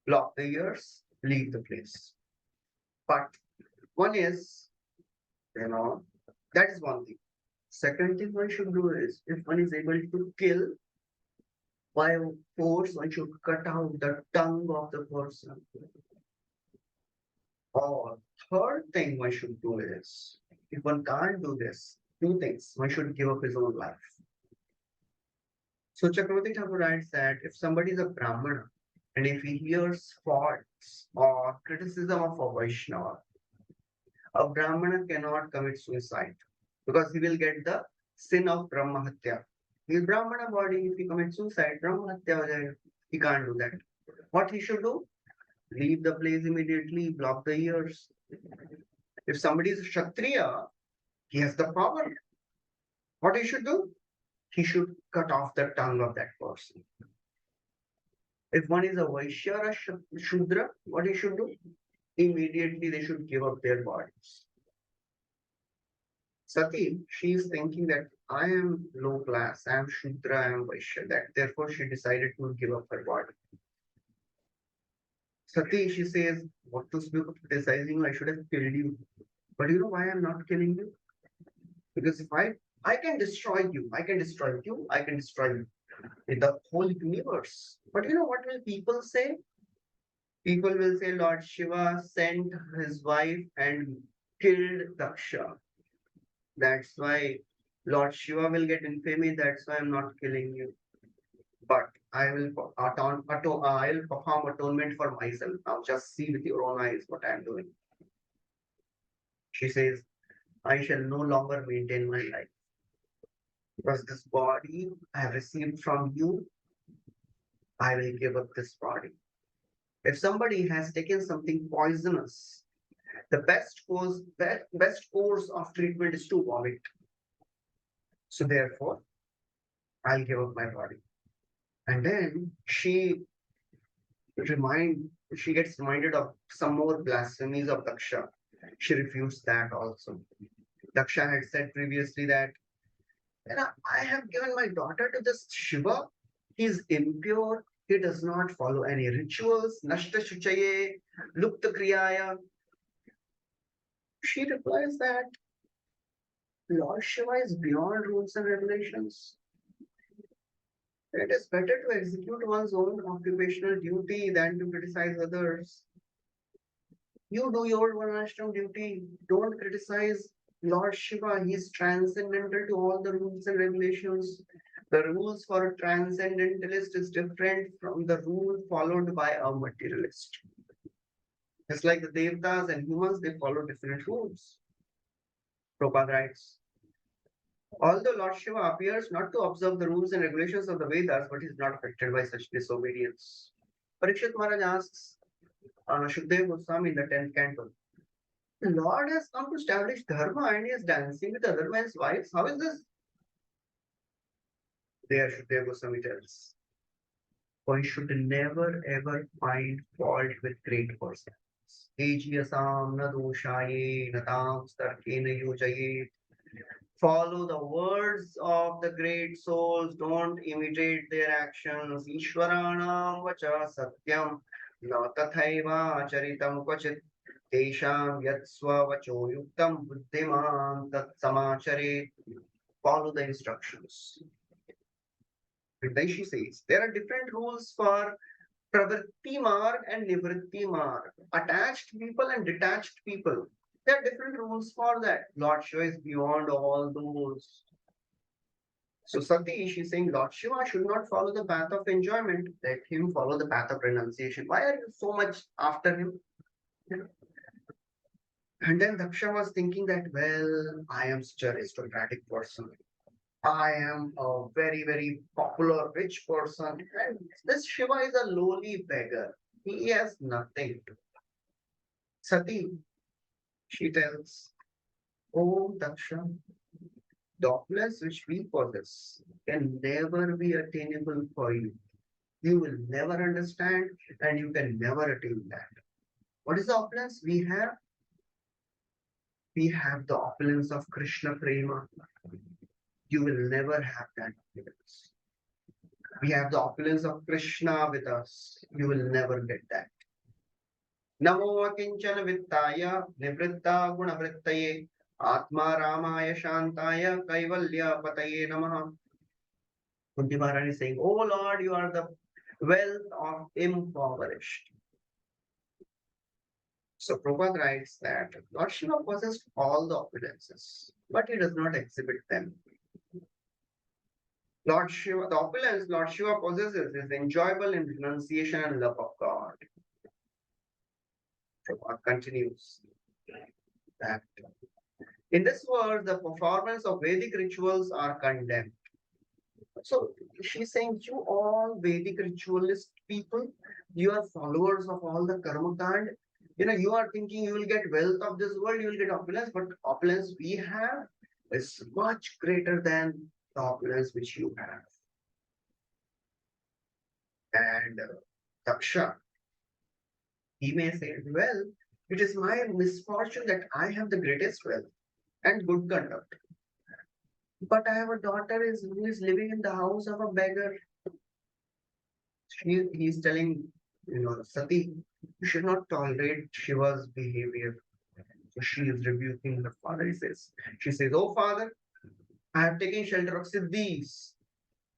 block the ears, leave the place. But one is, that is one thing. Second thing one should do is, if one is able to kill by force, one should cut out the tongue of the person. Or third thing one should do is, if one can't do this, two things, one should give up his own life. So Chakravarti Thakur writes that if somebody is a Brahmana and if he hears faults or criticism of a Vaishnava, a Brahmana cannot commit suicide because he will get the sin of Brahma Hatya. His Brahmana body, if he commits suicide, Brahma Hatya ho jayega. He can't do that. What he should do? Leave the place immediately, block the ears. If somebody is a Kshatriya, he has the power. What he should do? He should cut off the tongue of that person. If one is a Vaishya or a Shudra, what he should do? Immediately they should give up their bodies. Sati, she is thinking that I am low class, I am Shudra, I am Vaishya. That therefore she decided to give up her body. Sati, she says, what to speak of criticizing you, I should have killed you. But you know why I'm not killing you? Because if I can destroy you, I can destroy you, I can destroy you in the whole universe. But you know what will people say? People will say Lord Shiva sent his wife and killed Daksha. That's why Lord Shiva will get infamy. That's why I'm not killing you. But I will I will perform atonement for myself. Now just see with your own eyes what I'm doing. She says, I shall no longer maintain my life. Because this body I have received from you, I will give up this body. If somebody has taken something poisonous, the best course of treatment is to vomit. So therefore, I'll give up my body. And then she gets reminded of some more blasphemies of Daksha. She refused that also. Daksha had said previously that, I have given my daughter to this Shiva. He is impure. He does not follow any rituals. Nashta Shuchaye, Lupta Kriyaya. She replies that Lord Shiva is beyond rules and regulations. It is better to execute one's own occupational duty than to criticize others. You do your Varnashram duty. Don't criticize Lord Shiva. He is transcendental to all the rules and regulations. The rules for a transcendentalist is different from the rule followed by a materialist. Just like the Devtas and humans, they follow different rules. Prabhupada writes, although Lord Shiva appears not to observe the rules and regulations of the Vedas, but he is not affected by such disobedience. Parikshit Maharaj asks Shukdev Goswami in the 10th canto, the Lord has come to establish dharma and he is dancing with other men's wives. How is this? There Shukdev Goswami tells, one should never ever find fault with great persons. Ejiyasam na doshaye natam starkena yojaye. Follow the words of the great souls, don't imitate their actions. Ishwaranam vacha satyam na tathaiva charitam kvachit tesham yatsva vacho yuktam buddhiman tat samachare. Follow the instructions. And then she says, there are different rules for pravritti marg and nivritti marg, attached people and detached people. There are different rules for that. Lord Shiva is beyond all those. So Sati, she's saying Lord Shiva should not follow the path of enjoyment. Let him follow the path of renunciation. Why are you so much after him? And then Daksha was thinking that, well, I am such a aristocratic person. I am a very, very popular rich person. And this Shiva is a lowly beggar. He has nothing. Sati, she tells, oh Daksha, the opulence which we possess can never be attainable for you. You will never understand and you can never attain that. What is the opulence we have? We have the opulence of Krishna Prema. You will never have that opulence. We have the opulence of Krishna with us. You will never get that. Namo Kinchana Vittaya Nivritta Gunavrittaye Atma Ramaya Shantaya Kaivalya Pataye Namaha. Kunti Maharani is saying, oh Lord, you are the wealth of impoverished. So Prabhupada writes that Lord Shiva possessed all the opulences, but he does not exhibit them. Lord Shiva, the opulence Lord Shiva possesses is enjoyable in renunciation and love of God. Prabhupada continues that in this world, the performance of Vedic rituals are condemned. So she's saying, you all Vedic ritualist people, you are followers of all the karma kand. You are thinking you will get wealth of this world, you will get opulence, but opulence we have is much greater than the opulence which you have. And Daksha, he may say, well, it is my misfortune that I have the greatest wealth and good conduct. But I have a daughter who is living in the house of a beggar. He's telling, Sati, you should not tolerate Shiva's behavior. So she is rebuking her father. She says, oh father, I have taken shelter of siddhis,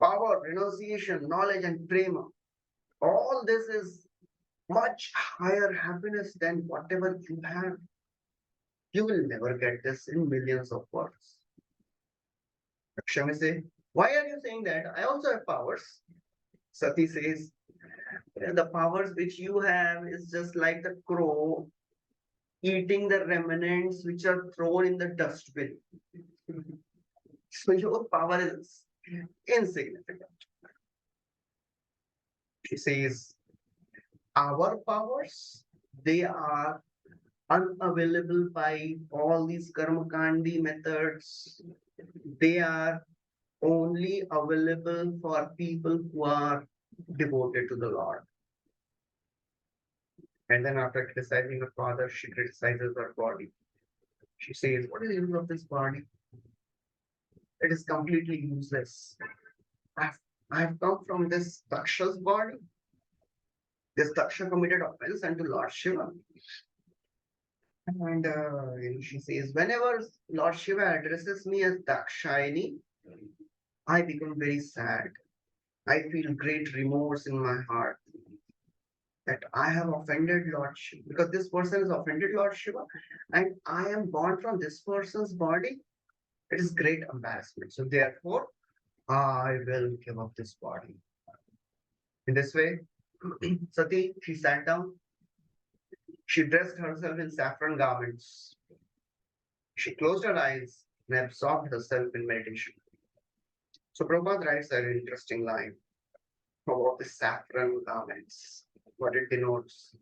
power, renunciation, knowledge, and prema. All this is much higher happiness than whatever you have. You will never get this in millions of words. Lakshmi says, why are you saying that? I also have powers. Sati says, the powers which you have is just like the crow eating the remnants which are thrown in the dustbin. So your power is insignificant. She says, our powers, they are unavailable by all these karmakandi methods. They are only available for people who are devoted to the Lord. And then after criticizing her father, she criticizes her body. She says, what is the use of this body? It is completely useless. I've come from this Daksha's body. This Daksha committed offense unto Lord Shiva. And she says, whenever Lord Shiva addresses me as Dakshayani, I become very sad. I feel great remorse in my heart that I have offended Lord Shiva because this person has offended Lord Shiva and I am born from this person's body. It is great embarrassment. So therefore, I will give up this body. In this way, Sati, she sat down. She dressed herself in saffron garments. She closed her eyes and absorbed herself in meditation. So Prabhupada writes an interesting line about the saffron garments, what it denotes.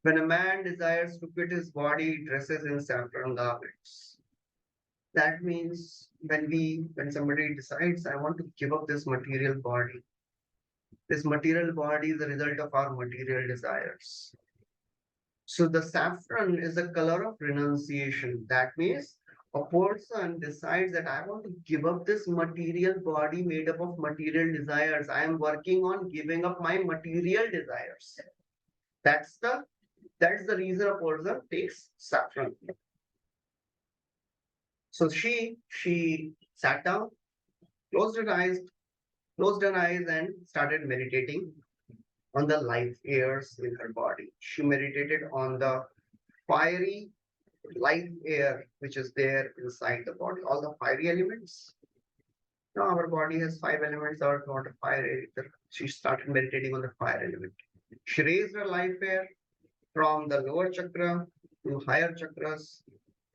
When a man desires to quit his body, he dresses in saffron garments. That means when somebody decides, I want to give up this material body is the result of our material desires. So the saffron is the color of renunciation. That means a person decides that I want to give up this material body made up of material desires. I am working on giving up my material desires. That's the reason a person takes saffron. So she sat down, closed her eyes, and started meditating on the life airs in her body. She meditated on the fiery life air which is there inside the body, all the fiery elements. Now our body has 5 elements, our not a fire. She started meditating on the fire element. She raised her life air from the lower chakra to higher chakras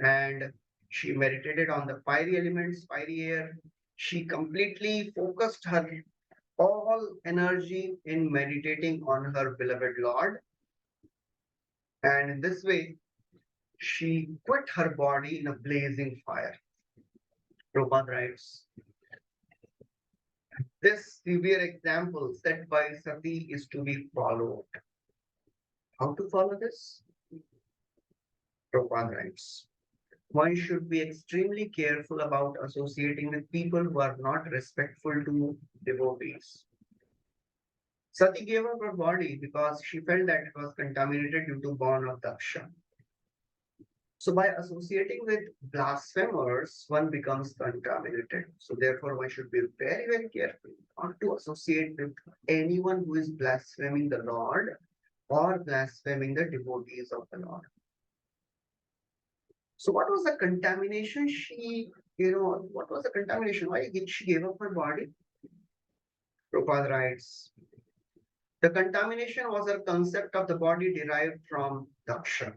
and she meditated on the fiery elements, fiery air. She completely focused her all energy in meditating on her beloved Lord. And in this way, she quit her body in a blazing fire. Prabhupada writes, this severe example set by Sati is to be followed. How to follow this? Prabhupada writes, one should be extremely careful about associating with people who are not respectful to devotees. Sati gave up her body because she felt that it was contaminated due to born of Daksha. So by associating with blasphemers, one becomes contaminated. So therefore, one should be very, very careful not to associate with anyone who is blaspheming the Lord, or blaspheming the devotees of the Lord. So what was the contamination what was the contamination? Why she gave up her body? Prabhupada writes, the contamination was a concept of the body derived from Daksha.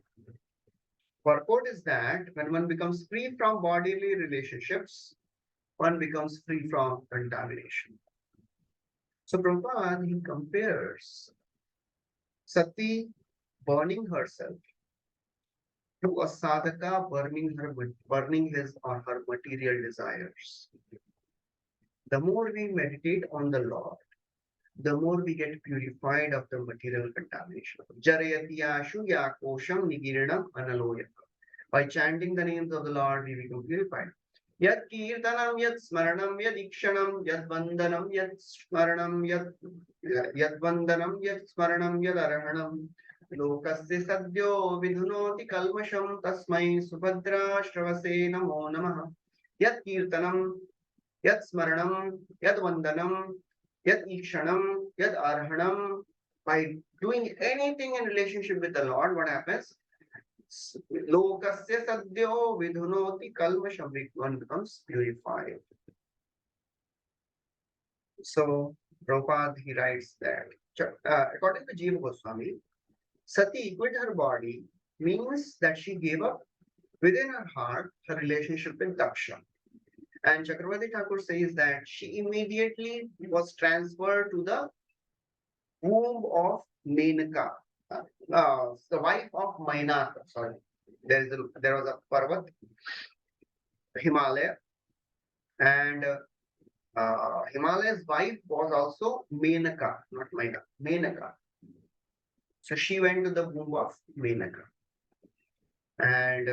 Purport is that when one becomes free from bodily relationships, one becomes free from contamination. So Prabhupada, he compares Sati burning herself to a sadhaka burning his or her material desires. The more we meditate on the Lord, the more we get purified of the material contamination. Jarayatiyashu yakosham nigirinam analoya. By chanting the names of the Lord, we become purified. Yat kirtanam, yat smaranam, yat ikshanam, yat vandanam, yat smaranam, yat vandanam, yat smaranam, yat arahanam. Lokasya sadyo vidhunoti kalmasham tasmai subhadra shravase namo namaha. Yat kirtanam, yat smaranam, yat vandanam, yat ikshanam, yat arahanam. By doing anything in relationship with the Lord, what happens? Lokasya sadyo vidhunoti kalmasham, one becomes purified. So Prabhupada, he writes that according to Jiva Goswami, Sati quit her body means that she gave up within her heart her relationship with Daksha. And Chakravarti Thakur says that she immediately was transferred to the womb of Menaka, the wife of Mainaka. Sorry, there was a Parvat, Himalaya, and Himalaya's wife was also Menaka, not Mainaka, Menaka. So she went to the womb of Menaka, and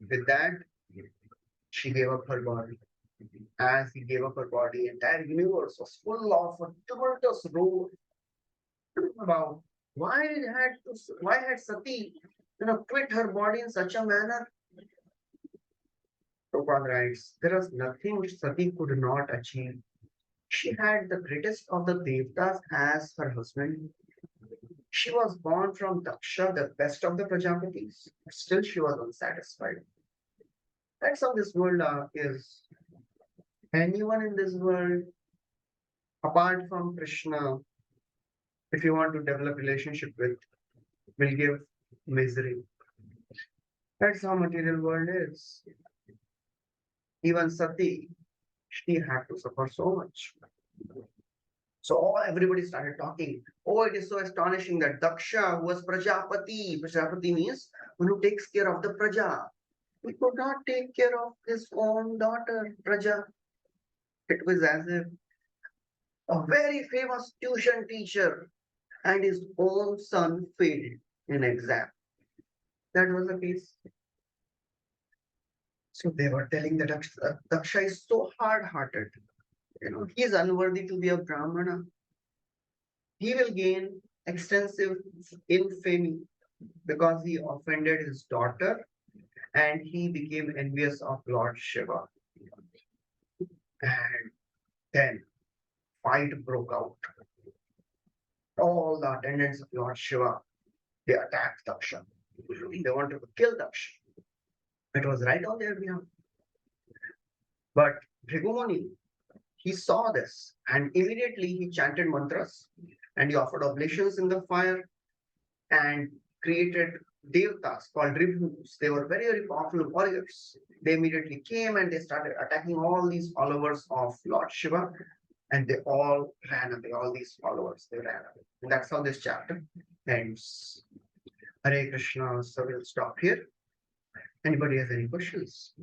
with that, she gave up her body. As he gave up her body, entire universe was full of a tumultuous roar about why had Sati quit her body in such a manner. Prabhupada writes, there was nothing which Sati could not achieve. She had the greatest of the Devtas as her husband. She was born from Daksha, the best of the Prajapatis, but still she was unsatisfied. That's how this world is. Anyone in this world, apart from Krishna, if you want to develop relationship with, will give misery. That's how material world is. Even Sati, she had to suffer so much. So everybody started talking. Oh, it is so astonishing that Daksha, who was Prajapati, Prajapati means one who takes care of the Praja. He could not take care of his own daughter, Praja. It was as if a very famous tuition teacher and his own son failed in exam. That was the case. So they were telling that Daksha is so hard-hearted. He is unworthy to be a Brahmana. He will gain extensive infamy because he offended his daughter and he became envious of Lord Shiva. And then fight broke out. All the attendants of Lord Shiva, they attacked Daksha. They wanted to kill Daksha. It was right on their behalf. But Bhrigumuni, he saw this and immediately he chanted mantras and he offered oblations in the fire and created devtas called Ribhus. They were very, very powerful warriors. They immediately came and they started attacking all these followers of Lord Shiva and they all ran away. All these followers, they ran away. And that's how this chapter ends. Hare Krishna. So we'll stop here. Anybody has any questions?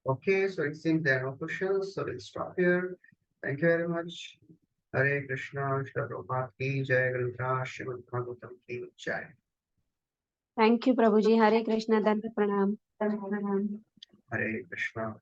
Okay, so it seems there are no questions, so we'll stop here. Thank you very much. Hare Krishna, Shri Prabhupada ki jai, Granth Srimad Bhagavatam ki jai. Thank you, Prabhuji. Hare Krishna, Danta Pranam. Hare Krishna.